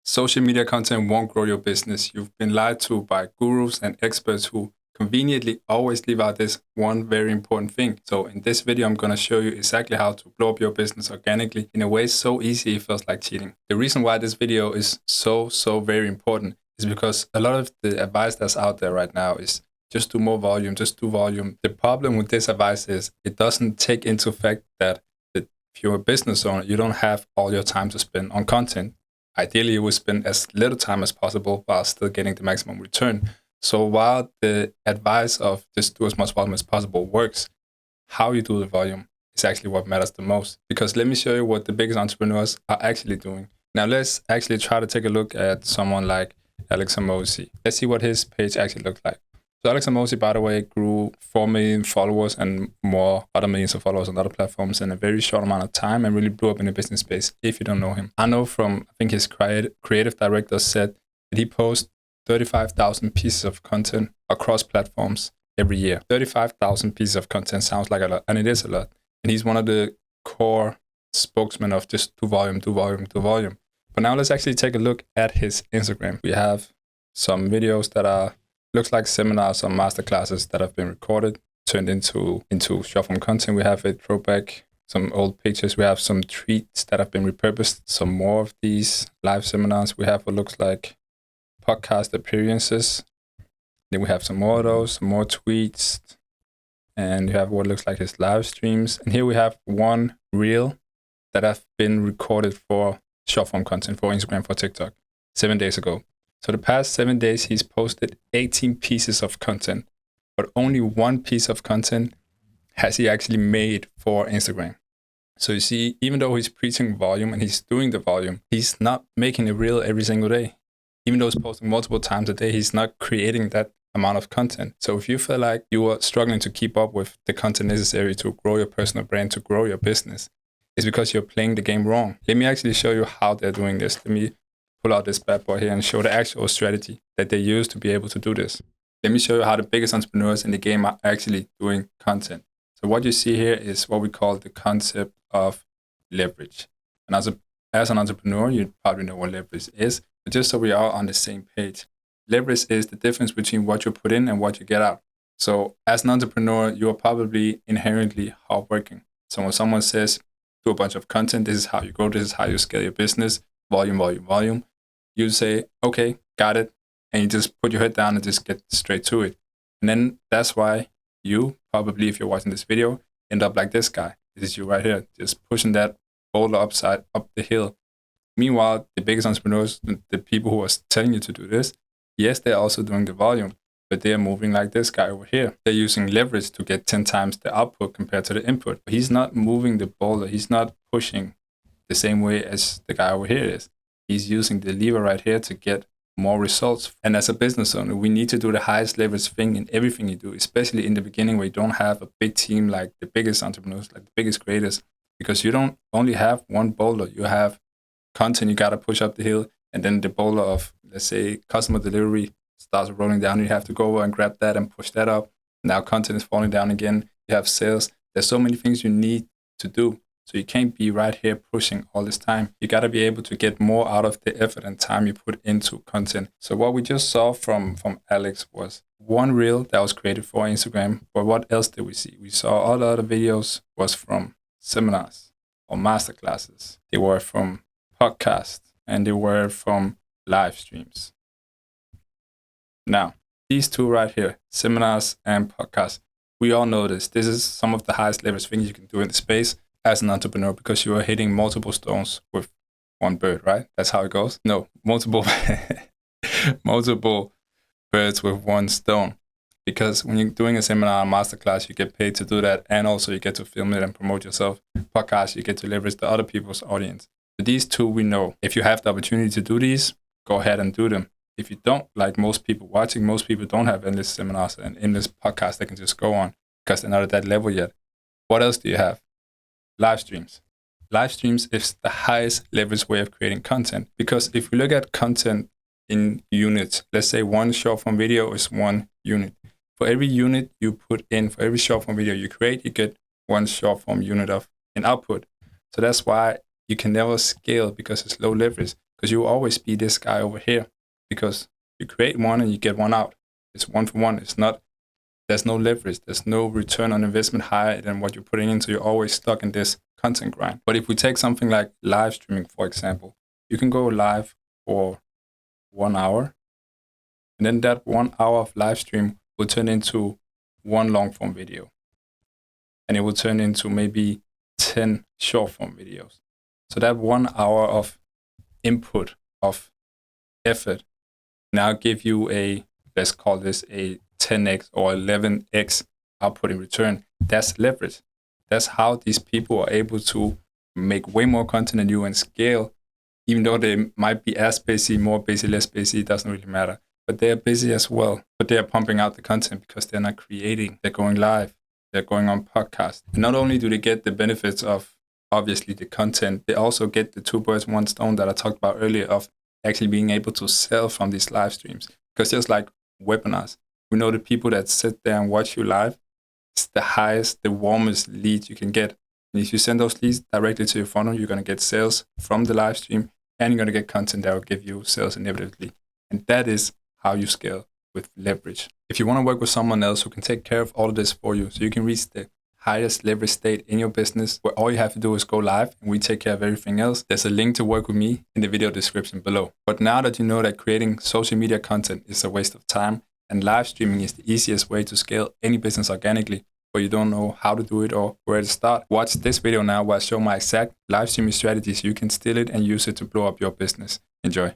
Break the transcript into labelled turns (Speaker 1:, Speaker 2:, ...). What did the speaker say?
Speaker 1: Social media content won't grow your business. You've been lied to by gurus and experts who conveniently always leave out this one very important thing. So in this video, I'm going to show you exactly how to blow up your business organically in a way so easy it feels like cheating. The reason why this video is so very important is because a lot of the advice that's out there right now is just do more volume, just do volume. The problem with this advice is it doesn't take into effect that if you're a business owner, you don't have all your time to spend on content. Ideally, you would spend as little time as possible while still getting the maximum return. So while the advice of just do as much volume as possible works, how you do the volume is actually what matters the most. Because let me show you what the biggest entrepreneurs are actually doing. Now let's actually try to take a look at someone like Alex Hormozi. Let's see what his page actually looked like. So Alex Hormozi, by the way, grew 4 million followers and more other millions of followers on other platforms in a very short amount of time and really blew up in the business space if you don't know him. I know from, I think his creative director said that he posts 35,000 pieces of content across platforms every year. 35,000 pieces of content sounds like a lot, and it is a lot. And he's one of the core spokesmen of just do volume, do volume, do volume. But now let's actually take a look at his Instagram. We have some videos that are looks like seminars or masterclasses that have been recorded, turned into short form content. We have a throwback, some old pictures. We have some tweets that have been repurposed, some more of these live seminars. We have what looks like podcast appearances. Then we have some more of those, some more tweets. And we have what looks like his live streams. And here we have one reel that have been recorded for short form content for Instagram, for TikTok, 7 days ago. So the past 7 days, he's posted 18 pieces of content, but only one piece of content has he actually made for Instagram. So you see, even though he's preaching volume and he's doing the volume, he's not making a reel every single day. Even though he's posting multiple times a day, he's not creating that amount of content. So if you feel like you are struggling to keep up with the content necessary to grow your personal brand, to grow your business, it's because you're playing the game wrong. Let me actually show you how they're doing this. Let me pull out this bad boy here and show the actual strategy that they use to be able to do this. Let me show you how the biggest entrepreneurs in the game are actually doing content. So what you see here is what we call the concept of leverage. And as an entrepreneur, you probably know what leverage is, but just so we are on the same page, leverage is the difference between what you put in and what you get out. So as an entrepreneur, you are probably inherently hardworking. So when someone says, do a bunch of content, this is how you grow, this is how you scale your business, volume, volume, volume. You say, okay, got it. And you just put your head down and just get straight to it. And then that's why you probably, if you're watching this video, end up like this guy. This is you right here, just pushing that boulder up the hill. Meanwhile, the biggest entrepreneurs, the people who are telling you to do this, yes, they're also doing the volume, but they're moving like this guy over here. They're using leverage to get 10 times the output compared to the input. He's not moving the boulder. He's not pushing the same way as the guy over here is. He's using the lever right here to get more results. And as a business owner, we need to do the highest leverage thing in everything you do, especially in the beginning where you don't have a big team like the biggest entrepreneurs, like the biggest creators, because you don't only have one boulder. You have content you got to push up the hill, and then the boulder of, let's say, customer delivery starts rolling down. You have to go over and grab that and push that up. Now content is falling down again. You have sales. There's so many things you need to do. So you can't be right here pushing all this time. You got to be able to get more out of the effort and time you put into content. So what we just saw from Alex was one reel that was created for Instagram. But what else did we see? We saw all the other videos was from seminars or masterclasses. They were from podcasts and they were from live streams. Now, these two right here, seminars and podcasts, we all know this. This is some of the highest leverage things you can do in the space as an entrepreneur because you are hitting multiple stones with one bird, right? That's how it goes. No, multiple birds with one stone. Because when you're doing a seminar or masterclass, you get paid to do that, and also you get to film it and promote yourself. Podcast, you get to leverage the other people's audience. But these two we know. If you have the opportunity to do these, go ahead and do them. If you don't, like most people watching, most people don't have endless seminars and endless podcasts they can just go on because they're not at that level yet. What else do you have? Live streams. Live streams is the highest leverage way of creating content, because if we look at content in units, let's say one short form video is 1 unit. For every unit you put in, for every short form video you create, you get 1 short form unit of an output. So that's why you can never scale, because it's low leverage, because you will always be this guy over here, because you create one and you get one out. It's one for one. There's no leverage. There's no return on investment higher than what you're putting in. So you're always stuck in this content grind. But if we take something like live streaming, for example, you can go live for 1 hour. And then that 1 hour of live stream will turn into one long form video. And it will turn into maybe 10 short form videos. So that 1 hour of input, of effort, now give you let's call this a 10x or 11x output in return. That's leverage. That's how these people are able to make way more content than you and scale, even though they might be as busy, more busy, less busy, it doesn't really matter. But they're busy as well. But they're pumping out the content because they're not creating. They're going live. They're going on podcasts. And not only do they get the benefits of, obviously, the content, they also get the 2 birds, 1 stone that I talked about earlier of actually being able to sell from these live streams. Because just like webinars, we know the people that sit there and watch you live, it's the highest, the warmest leads you can get. And if you send those leads directly to your funnel, you're going to get sales from the live stream, and you're going to get content that will give you sales inevitably. And that is how you scale with leverage. If you want to work with someone else who can take care of all of this for you, so you can reach the highest leverage state in your business, where all you have to do is go live and we take care of everything else, there's a link to work with me in the video description below. But now that you know that creating social media content is a waste of time, and live streaming is the easiest way to scale any business organically, but you don't know how to do it or where to start, watch this video now where I show my exact live streaming strategies. You can steal it and use it to blow up your business. Enjoy.